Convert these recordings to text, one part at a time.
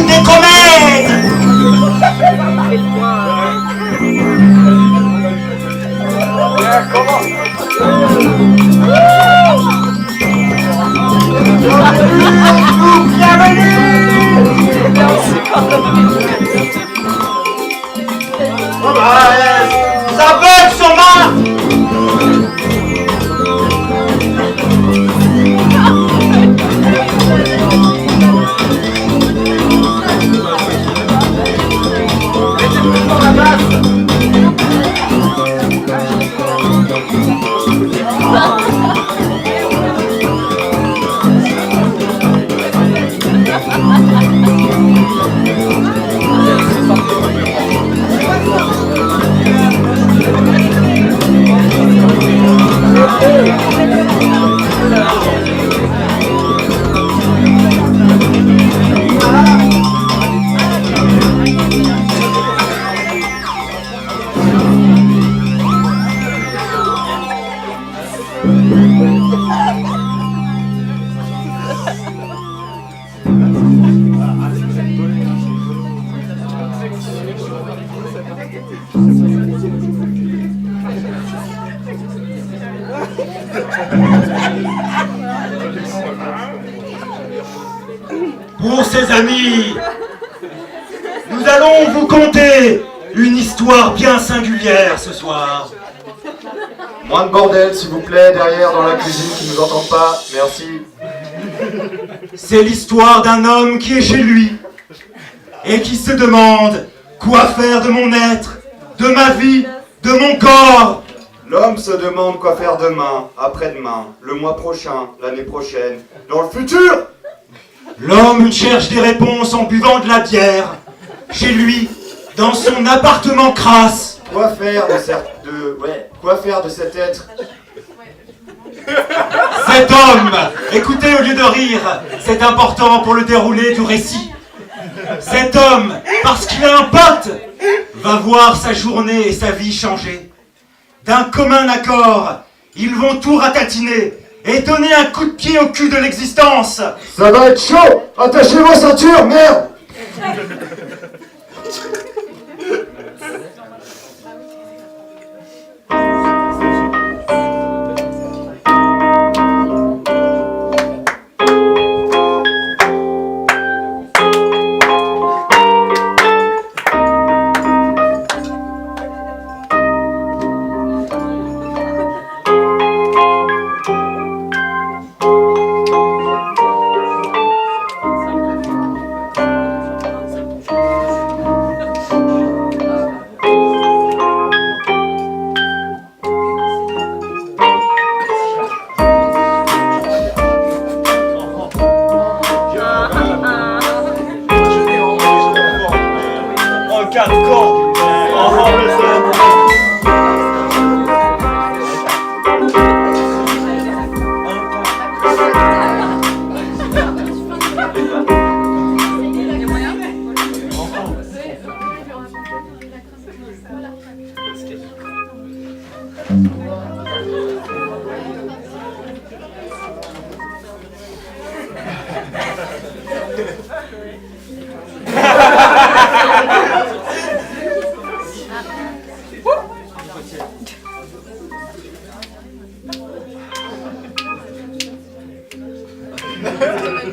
des comètes. Ça bug sur moi. Pour ses amis, nous allons vous conter une histoire bien singulière ce soir. Moins de bordel, s'il vous plaît, derrière dans la cuisine qui nous entendent pas. Merci. C'est l'histoire d'un homme qui est chez lui et qui se demande quoi faire de mon être, de ma vie, de mon corps. L'homme se demande quoi faire demain, après-demain, le mois prochain, l'année prochaine, dans le futur. L'homme cherche des réponses en buvant de la bière, chez lui, dans son appartement crasse. Quoi faire quoi faire de cet être? Cet homme, écoutez au lieu de rire, c'est important pour le déroulé du récit. Cet homme, parce qu'il a un pote, va voir sa journée et sa vie changer. D'un commun accord, ils vont tout ratatiner et donner un coup de pied au cul de l'existence. Ça va être chaud. Attachez vos ceintures, merde.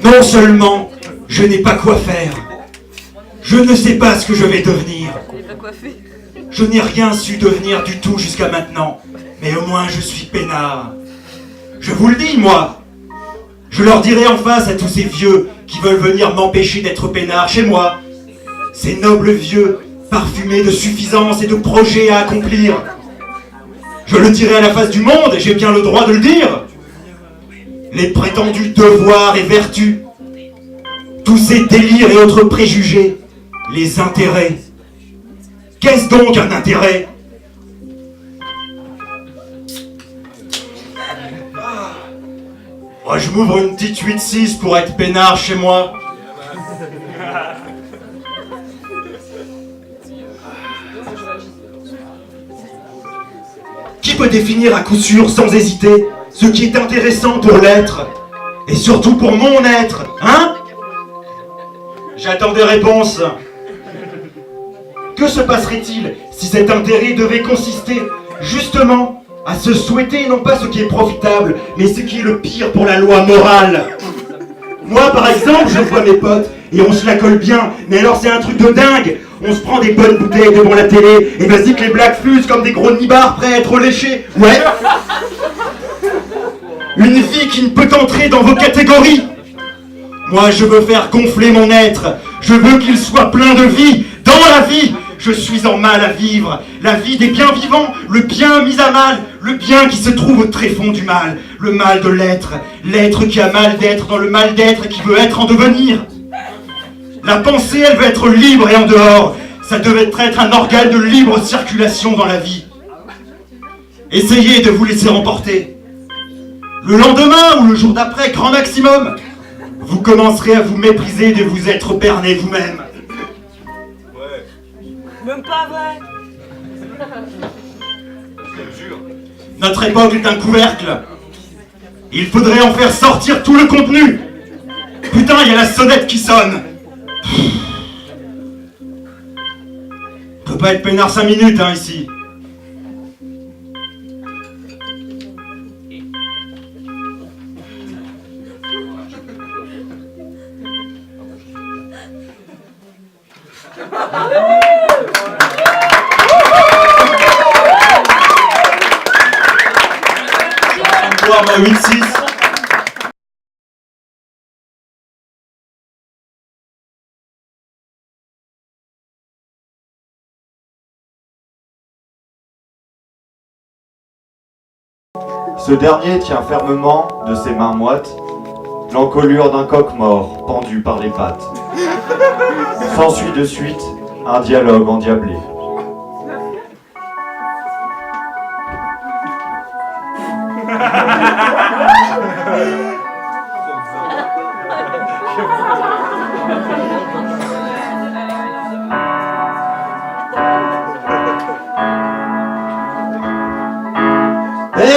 Non seulement je n'ai pas quoi faire, je ne sais pas ce que je vais devenir. Je n'ai rien su devenir du tout jusqu'à maintenant, mais au moins je suis peinard. Je vous le dis, moi. Je leur dirai en face à tous ces vieux qui veulent venir m'empêcher d'être peinard chez moi. Ces nobles vieux, parfumés de suffisance et de projets à accomplir. Je le dirai à la face du monde, et j'ai bien le droit de le dire. Les prétendus devoirs et vertus, tous ces délires et autres préjugés, les intérêts. Qu'est-ce donc un intérêt? Moi, je m'ouvre une petite 8-6 pour être peinard chez moi. Qui peut définir à coup sûr, sans hésiter, ce qui est intéressant pour l'être, et surtout pour mon être, hein? J'attends des réponses. Que se passerait-il si cet intérêt devait consister justement à se souhaiter non pas ce qui est profitable, mais ce qui est le pire pour la loi morale? Moi, par exemple, je vois mes potes et on se la colle bien, mais alors c'est un truc de dingue. On se prend des bonnes bouteilles devant la télé et vas-y que les blagues fusent comme des gros nibards prêts à être léchés. Ouais. Une vie qui ne peut entrer dans vos catégories. Moi, je veux faire gonfler mon être. Je veux qu'il soit plein de vie. Dans la vie, je suis en mal à vivre. La vie des bien vivants, le bien mis à mal, le bien qui se trouve au tréfonds du mal, le mal de l'être, l'être qui a mal d'être dans le mal d'être et qui veut être en devenir. La pensée, elle veut être libre et en dehors. Ça devait être un organe de libre circulation dans la vie. Essayez de vous laisser emporter. Le lendemain ou le jour d'après, grand maximum, vous commencerez à vous mépriser de vous être berné vous-même. Même pas vrai. Notre époque est un couvercle. Il faudrait en faire sortir tout le contenu. Putain, il y a la sonnette qui sonne. On peut pas être peinard 5 minutes, hein, ici. Ma 8-6. Ce dernier tient fermement de ses mains moites l'encolure d'un coq mort pendu par les pattes. S'ensuit de suite un dialogue endiablé.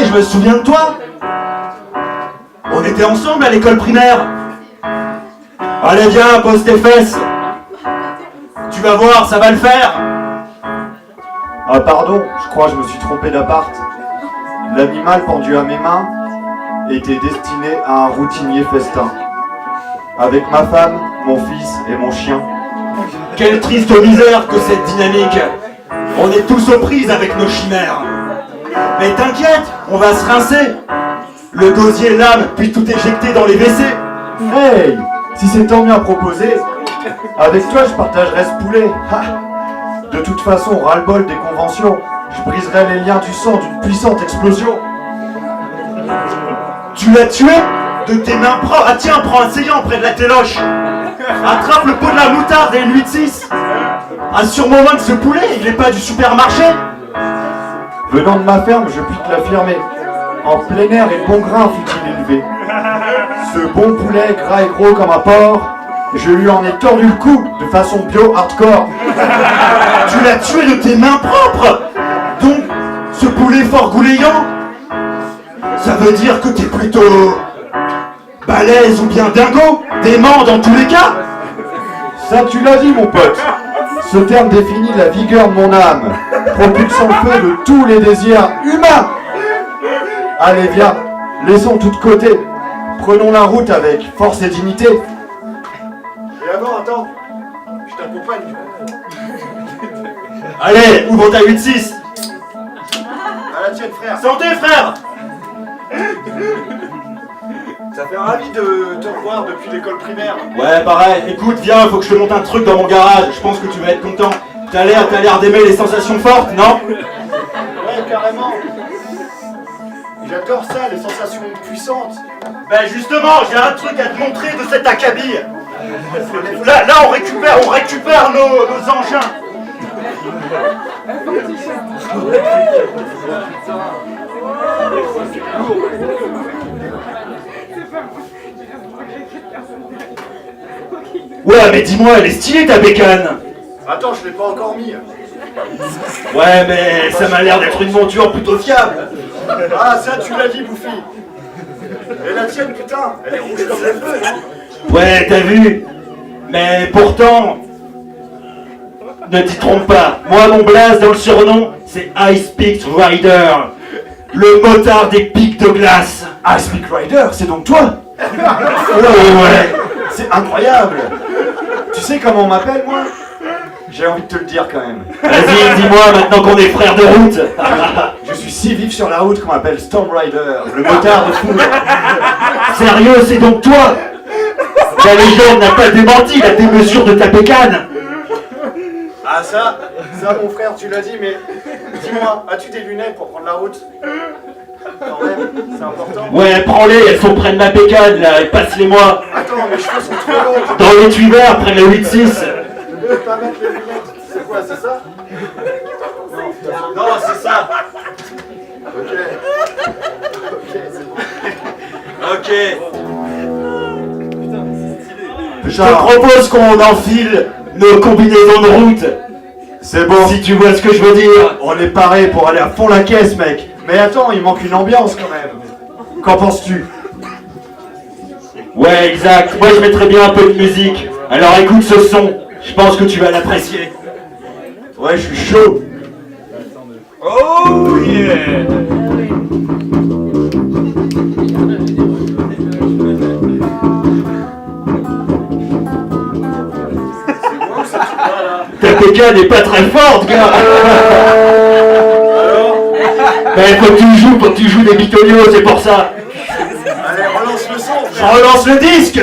Je me souviens de toi. On était ensemble à l'école primaire. Allez viens, pose tes fesses. Tu vas voir, ça va le faire. Ah pardon, je crois que je me suis trompé d'appart. L'animal pendu à mes mains était destiné à un routinier festin. Avec ma femme, mon fils et mon chien. Quelle triste misère que cette dynamique. On est tous aux prises avec nos chimères. Mais t'inquiète, on va se rincer. Le gosier lame, puis tout éjecter dans les WC. Hey, si c'est tant bien proposé, avec toi je partagerai ce poulet. Ha. De toute façon, ras-le-bol des conventions. Je briserai les liens du sang d'une puissante explosion. Tu l'as tué? De tes mains propres. Ah tiens, prends un séant près de la téloche. Attrape le pot de la moutarde et une 8-6. Assure-moi que ce poulet, il n'est pas du supermarché. Venant de ma ferme, je puis te l'affirmer. En plein air et bon grain fut-il élevé. Ce bon poulet, gras et gros comme un porc, je lui en ai tordu le cou de façon bio-hardcore. Tu l'as tué de tes mains propres. Donc, ce poulet fort gouléant, ça veut dire que t'es plutôt balèze ou bien dingo, dément dans tous les cas. Ça tu l'as dit mon pote. Ce terme définit la vigueur de mon âme, propulsant le feu de tous les désirs humains. Allez viens, laissons tout de côté. Prenons la route avec force et dignité. Et avant, attends, je t'accompagne du coup. Allez, ouvre ta 8-6. À la tienne frère. Santé frère. Ça fait ravi de te revoir depuis l'école primaire. Ouais, pareil. Écoute, viens, faut que je te monte un truc dans mon garage. Je pense que tu vas être content. T'as l'air d'aimer les sensations fortes, non? Ouais, carrément. J'adore ça, les sensations puissantes. Ben justement, j'ai un truc à te montrer de cet acabit. Là, on récupère nos engins. Ouais, mais dis-moi, elle est stylée ta bécane. Attends, je l'ai pas encore mis. Ouais, mais ça m'a l'air d'être une monture plutôt fiable. Ah, ça, tu l'as dit, Bouffi. Et la tienne, putain, elle est rouge comme le feu, non? Ouais, t'as vu? Mais pourtant, ne t'y trompe pas. Moi, mon blaze dans le surnom, c'est Ice Peak Rider. Le motard des pics de glace. Ice Peak Rider, c'est donc toi? Oh ouais. C'est incroyable. Tu sais comment on m'appelle, moi? J'ai envie de te le dire quand même. Vas-y, dis-moi maintenant qu'on est frères de route. Je suis si vif sur la route qu'on m'appelle Storm Rider, le motard de foudre. Sérieux, c'est donc toi? La légende n'a pas démenti la démesure de ta pécane. Ah ça mon frère, tu l'as dit, mais dis-moi, as-tu des lunettes pour prendre la route? Quand même, c'est important. Ouais, prends-les, elles sont près de ma pécane là, et passe-les-moi. Attends, mes cheveux sont trop longs. Dans les tuyaux, près de la 8-6. Je ne peux pas mettre les lunettes. C'est quoi, c'est ça? Non, c'est ça. Ok. Ok, c'est bon. Ok. Je te Genre, propose qu'on enfile nos combinaisons de route. c'est bon. Si tu vois ce que je veux dire. On est paré pour aller à fond la caisse, mec. Mais attends, il manque une ambiance quand même. Qu'en penses-tu? Ouais, exact. Moi, je mettrais bien un peu de musique. Alors écoute ce son. Je pense que tu vas l'apprécier. Ouais, je suis chaud. Oh yeah. Ta pécane n'est pas très forte, gars. Mais faut que tu joues des bitonios, c'est pour ça. Allez, relance le son. Je relance le disque.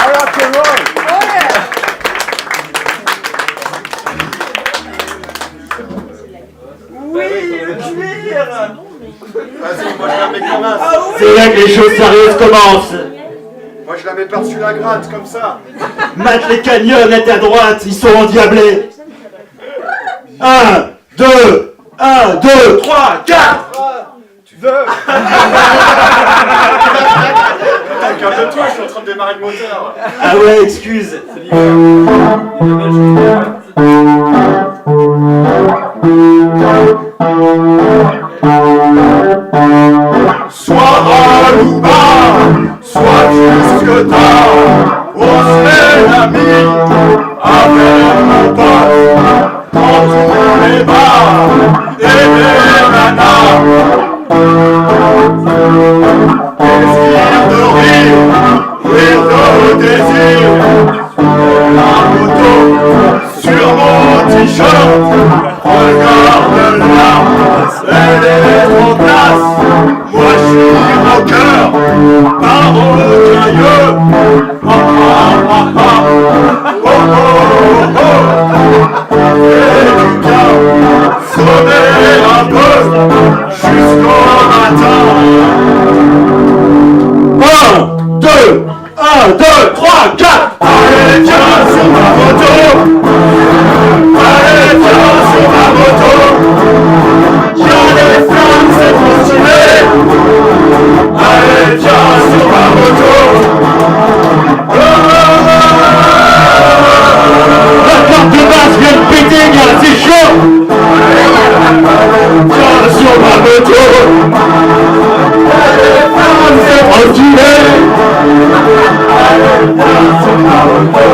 Rock and roll! Vas-y, moi je la mets comme ça. C'est là que les choses sérieuses commencent. Moi je la mets par-dessus la gratte, comme ça. Mate les cagnonettes à droite, ils sont endiablés. 1, 2, 1, 2, 3, 4. Tu veux? Calme-toi, je suis en train de démarrer le moteur. Ah ouais, excuse. Soit à Louba, soit jusque tard, on se fait l'ami avec mon pote dans tous les bars et les nanas. Désir de rire de désir, la moto sur mon t-shirt, regarde là, elle est trop classe. Moi je suis rocker, pas rocailleux. Ah ah ah ah, oh oh oh, et du bien, sonner un peu jusqu'au matin. 1, 2, 1, 2, 3, 4. Allez viens sur ma moto, allez viens sur ma moto. Y'a des flammes, c'est trop stylé. Allez viens sur ma moto. La porte de base vient de péter, gars, c'est chaud. Viens sur ma moto. Allez flammes, c'est trop stylé. Allez viens sur ma moto.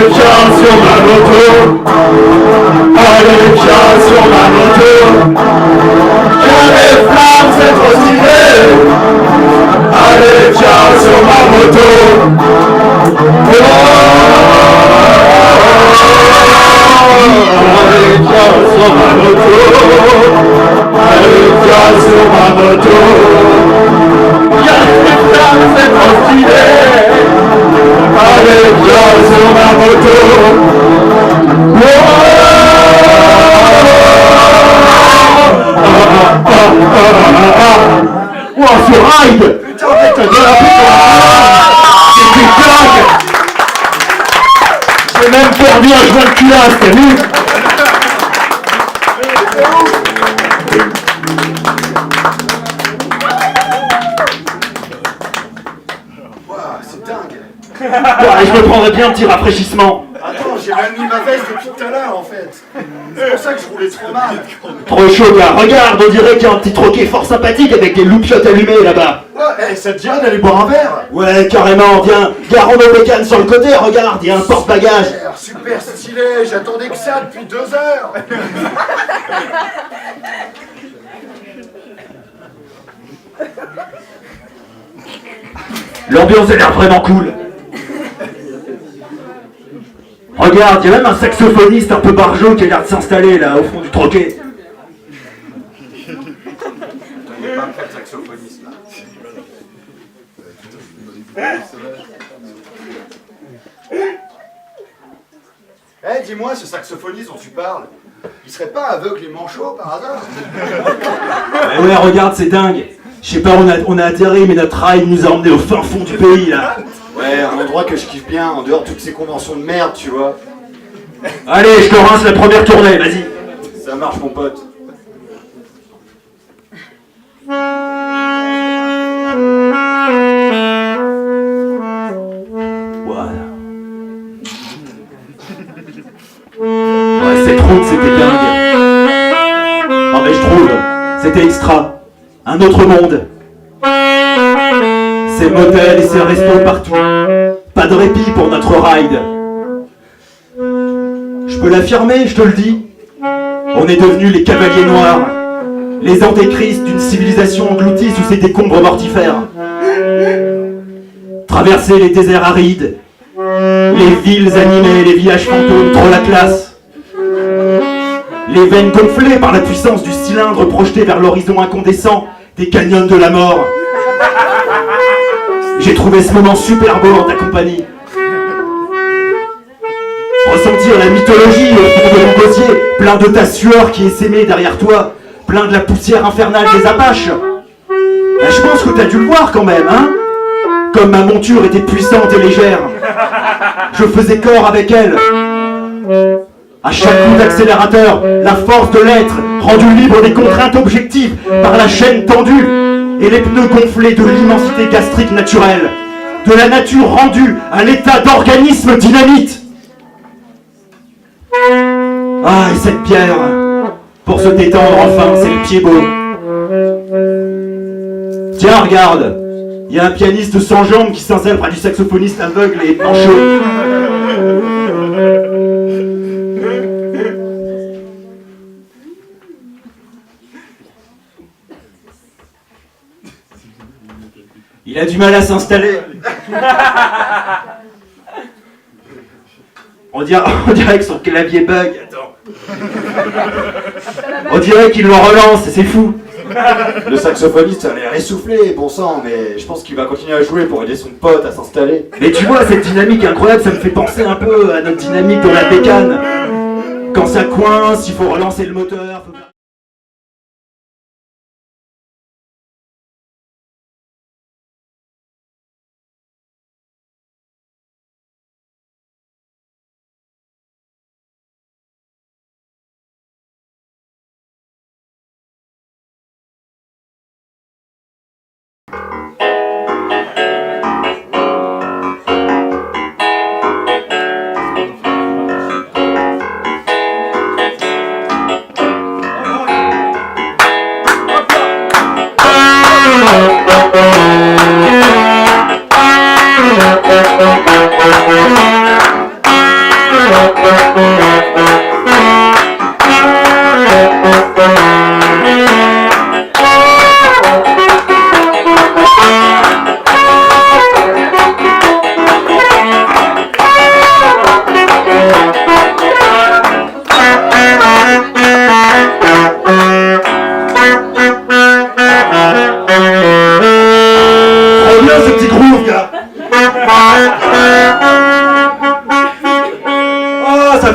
Allez, viens sur ma moto. Allez, viens sur ma moto. Car les flammes, c'est trop stylé. Allez, viens sur ma moto. Allez, viens sur ma moto. Allez, viens sur ma moto. Y'a les flammes, c'est trop stylé. Allez, viens sur ma moto. Wow, ce ride. Putain, mec, t'as de la pute. C'est une blague. J'ai même perdu un joint de culasse, t'as vu? Wow, c'est dingue. Ouais, je me prendrais bien un petit rafraîchissement. Attends, j'ai même mis ma veste depuis tout à l'heure en fait. C'est pour ça que je roulais trop mal. Trop chaud, gars. Regarde, on dirait qu'il y a un petit troquet fort sympathique avec des loupiottes allumées là-bas. Ouais, ça te dirait d'aller boire un verre? Ouais, carrément, viens. Garons nos bécanes sur le côté, regarde, il y a un porte-bagages. Super stylé, j'attendais que ça depuis 2 heures. L'ambiance a l'air vraiment cool. Regarde, il y a même un saxophoniste un peu barjot qui a l'air de s'installer là, au fond du troquet. Il n'est pas prêt le saxophoniste là. Eh, dis-moi, ce saxophoniste dont tu parles, il serait pas aveugle et manchot par hasard? Ouais, regarde, c'est dingue. Je sais pas, on a atterri, mais notre ride nous a emmenés au fin fond du pays là. Ouais, un endroit que je kiffe bien, en dehors de toutes ces conventions de merde, tu vois. Allez, je te rince la première tournée, vas-y. Ça marche, mon pote. Voilà. Ouais, cette route, c'était dingue. Non mais je trouve, c'était extra. Un autre monde. Ces motels et ces restos partout. Pas de répit pour notre ride. Je peux l'affirmer, je te le dis. On est devenus les cavaliers noirs. Les antéchrists d'une civilisation engloutie sous ses décombres mortifères. Traverser les déserts arides. Les villes animées, les villages fantômes, trop la classe. Les veines gonflées par la puissance du cylindre projeté vers l'horizon incandescent des canyons de la mort. J'ai trouvé ce moment super beau en ta compagnie. Ressentir la mythologie au fond de mon gosier, plein de ta sueur qui est sémée derrière toi, plein de la poussière infernale des Apaches. Ben, je pense que t'as dû le voir quand même, hein? Comme ma monture était puissante et légère, je faisais corps avec elle. À chaque coup d'accélérateur, la force de l'être, rendue libre des contraintes objectives par la chaîne tendue, et les pneus gonflés de l'immensité gastrique naturelle, de la nature rendue à l'état d'organisme dynamite. Ah, et cette pierre, pour se détendre enfin, c'est le pied beau. Tiens, regarde, il y a un pianiste sans jambes qui s'installe près du saxophoniste aveugle et manchot. Il a du mal à s'installer. On dirait que son clavier bug. Attends. On dirait qu'il le relance, c'est fou. Le saxophoniste a l'air essoufflé, bon sang, mais je pense qu'il va continuer à jouer pour aider son pote à s'installer. Mais tu vois, cette dynamique incroyable, ça me fait penser un peu à notre dynamique dans la bécane. Quand ça coince, il faut relancer le moteur.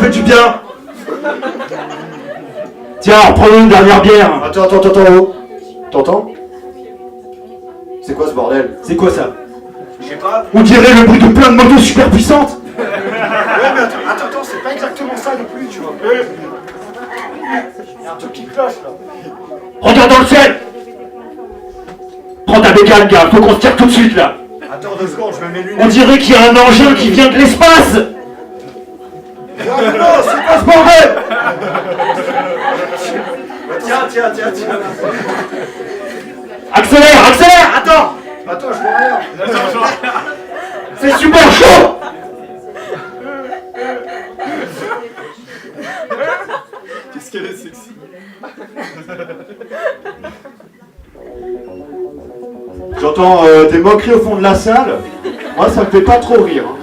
fait du bien. Tiens, prenons une dernière bière. Attends, oh. T'entends? C'est quoi ce bordel? C'est quoi ça? Je sais pas. On dirait le bruit de plein de motos super puissantes. Ouais, mais attends, c'est pas exactement ça non plus, tu vois. Il y a un truc qui cloche là. Regarde dans le ciel. Prends ta bécane, gars, faut qu'on se tire tout de suite là. Attends 2 secondes, je mets mes lunettes. On dirait qu'il y a un engin qui vient de l'espace. Non, c'est quoi ce bordel? Tiens. Accélère. Attends, je vois rien. C'est super chaud. Qu'est-ce qu'elle est sexy. J'entends des moqueries au fond de la salle. Moi, ça me fait pas trop rire. Hein.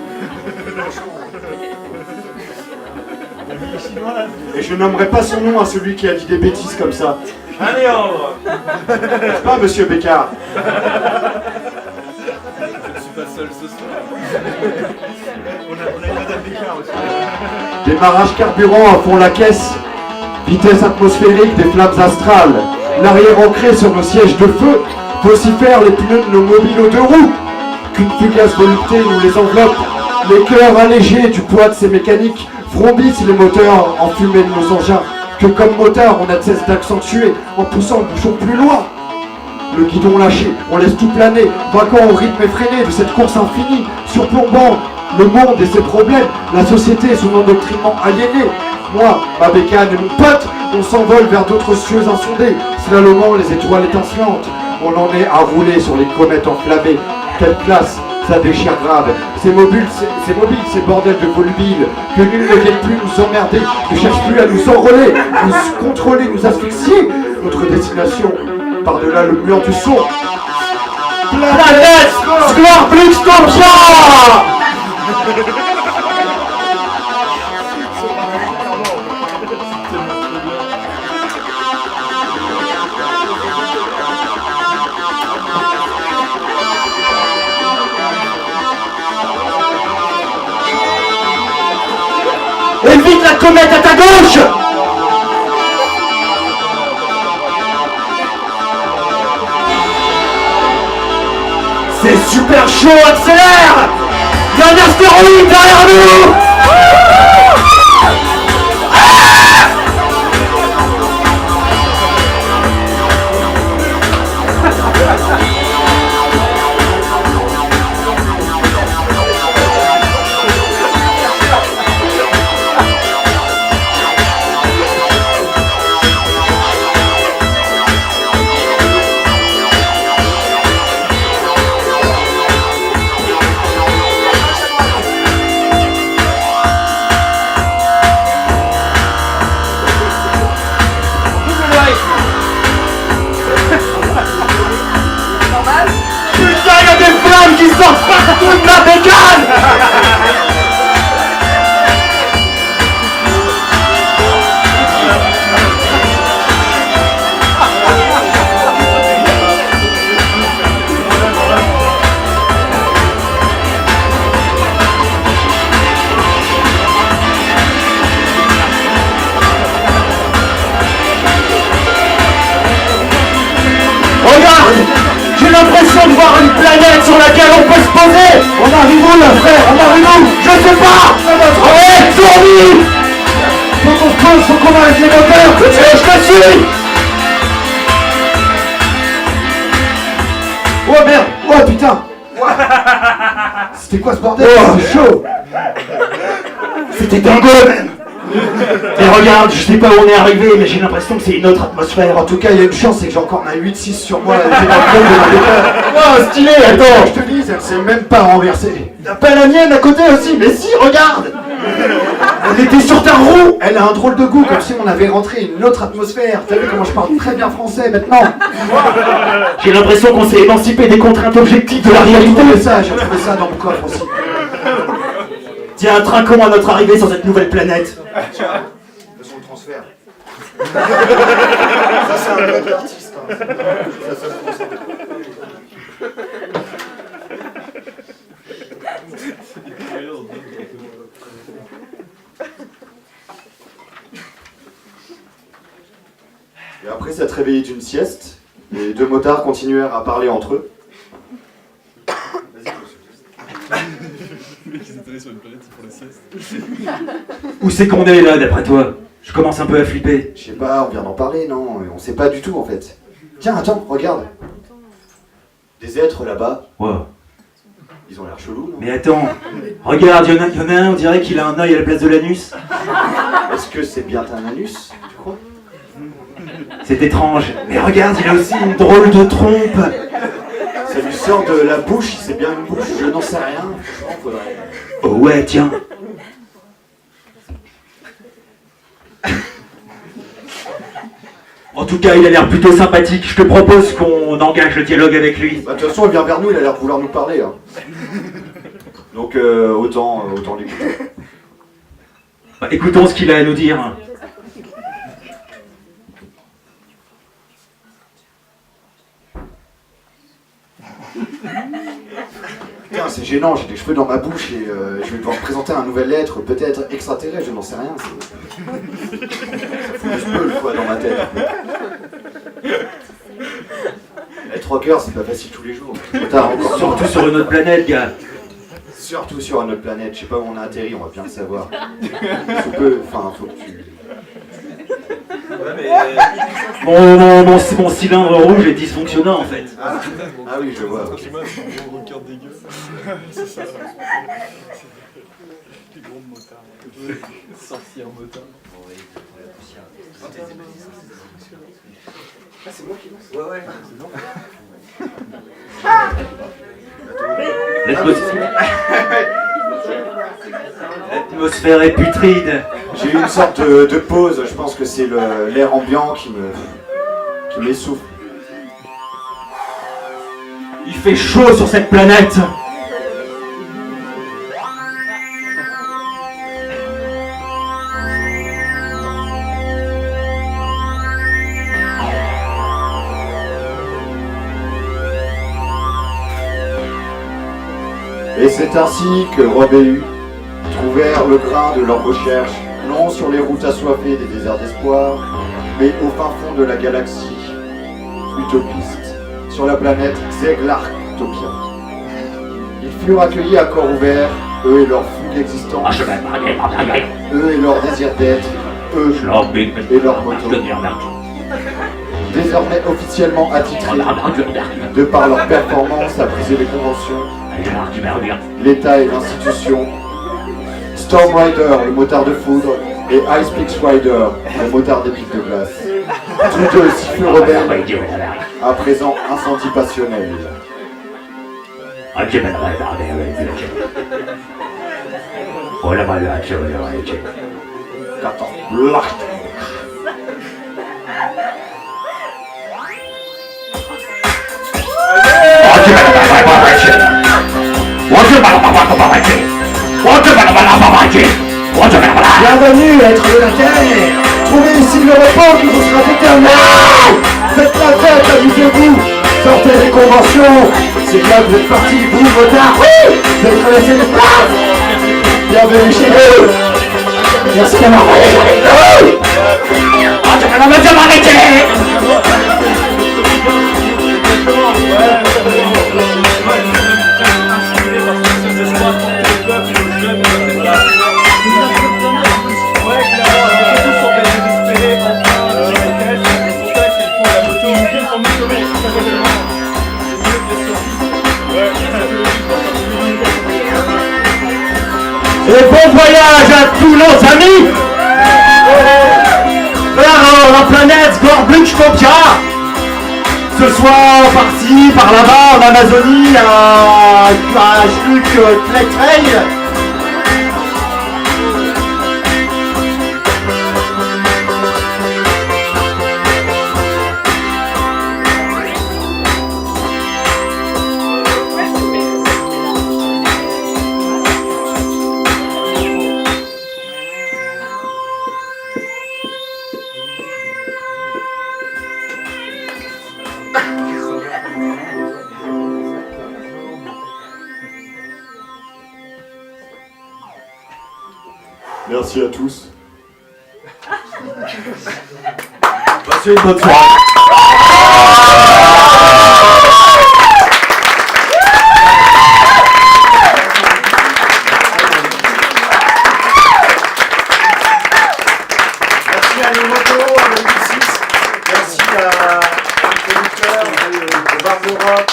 Et je nommerai pas son nom à celui qui a dit des bêtises comme ça. Allez, Ambre. C'est pas Monsieur Bécard. Je suis pas seul ce soir. On a une Madame Bécard aussi. Démarrage carburant à fond la caisse. Vitesse atmosphérique des flammes astrales. L'arrière ancré sur nos sièges de feu. Vocifère les pneus de nos mobiles 2 roues. Qu'une fugace volupté nous les enveloppe. Les cœurs allégés du poids de ces mécaniques frombissent les moteurs enfumés de nos engins. Que comme motard, on a de cesse d'accentuer en poussant le bouchon plus loin. Le guidon lâché, on laisse tout planer, vaquant au rythme effréné de cette course infinie, surplombant le monde et ses problèmes, la société et son endoctrinement aliéné. Moi, ma bécane et mon pote, on s'envole vers d'autres cieux insondés, slalomant les étoiles étincelantes. On en est à rouler sur les comètes enflammées. Quelle classe, ça déchire grave. Ces mobiles, ces bordels de volubiles, que nul ne vienne plus nous emmerder, ne cherche plus à nous enrôler, nous contrôler, nous asphyxier. Notre destination, par-delà le mur du son. Planète Scorpluxtopia. Évite la comète à ta gauche. C'est super chaud, accélère. Il y a un astéroïde derrière nous. Qui sortent partout de ma bécane. Regarde, j'ai l'impression de voir une planète sur laquelle on peut se poser. On arrive où là, frère? On arrive où? Je sais pas. Ouais, tourne. Faut qu'on se pose, faut qu'on arrête les moteurs. Je te suis. Oh merde! Oh putain! C'était quoi ce bordel? Oh, c'est chaud! C'était dingo même. Et regarde, je sais pas où on est arrivé, mais j'ai l'impression que c'est une autre atmosphère. En tout cas, il y a une chance, c'est que j'ai encore ma 8-6 sur moi. J'ai dans le col de ma bécane. Oh, stylé, attends. Je te dis, elle s'est même pas renversée. T'as pas la mienne à côté aussi, mais si, regarde. Elle était sur ta roue. Elle a un drôle de goût, comme si on avait rentré une autre atmosphère. T'as vu comment je parle très bien français maintenant? J'ai l'impression qu'on s'est émancipé des contraintes objectives de la réalité. J'ai trouvé ça dans mon coffre aussi. Tiens, trinquons à notre arrivée sur cette nouvelle planète. Tiens, faisons le transfert. Ça, c'est un bon artiste. Hein. Et après s'être réveillé d'une sieste, les deux motards continuèrent à parler entre eux. Ils étaient allés sur une planète pour la sieste. Où c'est qu'on est là, d'après toi? Je commence un peu à flipper. Je sais pas, on vient d'en parler, non? On sait pas du tout en fait. Tiens, attends, regarde. Des êtres là-bas, Wow. ils ont l'air chelous, non? Mais attends, regarde, y en a un, on dirait qu'il a un œil à la place de l'anus. Est-ce que c'est bien un anus, tu crois? C'est étrange. Mais regarde, il a aussi une drôle de trompe. Ça lui sort de la bouche, c'est bien une bouche, je n'en sais rien. Franchement, faudrait... Oh ouais, tiens. En tout cas, il a l'air plutôt sympathique. Je te propose qu'on engage le dialogue avec lui. Bah, de toute façon, il vient vers nous, il a l'air de vouloir nous parler. Hein. Donc, autant l'écouter. Bah, écoutons ce qu'il a à nous dire. Putain, c'est gênant, j'ai des cheveux dans ma bouche et je vais devoir présenter un nouvel être, peut-être extraterrestre, je n'en sais rien. Ça fout du spell, quoi, dans ma tête. Être rocker, c'est pas facile tous les jours. Encore Surtout sur une autre planète, gars. Surtout sur une autre planète, je sais pas où on a atterri, on va bien le savoir. Faut que tu... Ouais, mais. Mon cylindre rouge est dysfonctionnant en fait. Ah oui, je vois. ok. Tu vois, c'est un gros cœur dégueu. C'est ça. Les gros motards. Sorcière motard. Ah, c'est moi qui lance. Ouais, c'est bon. L'atmosphère est putride. J'ai eu une sorte de pause, je pense que c'est l'air ambiant qui m'essouffle. Il fait chaud sur cette planète. Et c'est ainsi que Rob et Hu trouvèrent le grain de leur recherche, non sur les routes assoiffées des déserts d'espoir, mais au fin fond de la galaxie utopiste, sur la planète Zeglartopia. Ils furent accueillis à corps ouvert, eux et leur fougue existence, eux et leur désir d'être, eux et leur moto. Désormais officiellement attitrés, de par leur performance à briser les conventions, l'État et l'institution, Storm Rider, le motard de foudre, et Ice Peaks Rider, le motard des pics de glace. Tous deux si feux rebelles, à présent incendie passionnel. Bienvenue, être de la terre. Trouvez ici le repos qui vous sera éternel. Faites la fête, amusez-vous. Sortez des conventions. C'est bien que vous êtes partis, vous, motards. Oui, vous avez traversé l'espace. Bienvenue chez nous. Merci d'avoir regardé avec nous. Et bon voyage à tous nos amis vers la planète Gorbluchtopia. Ce soir, par-ci, par là-bas, en Amazonie, à Schluck-Tletrey. Merci à tous. Passez une bonne soirée. Merci à nos motos, à nos 6. Merci à producteur, au Bar d'Europe.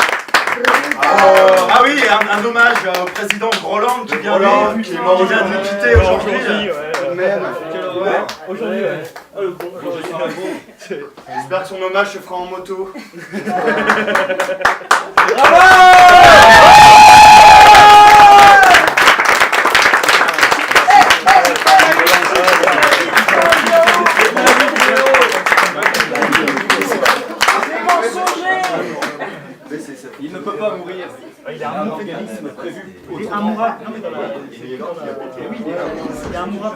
Ah oui, un hommage au président Groland qui vient de nous quitter aujourd'hui. Même. Aujourd'hui, j'espère que son hommage se fera en moto. Il ne peut pas mourir. Il a un organisme prévu. Un mourad. Non mais dans la... Oui, il y a un mourad.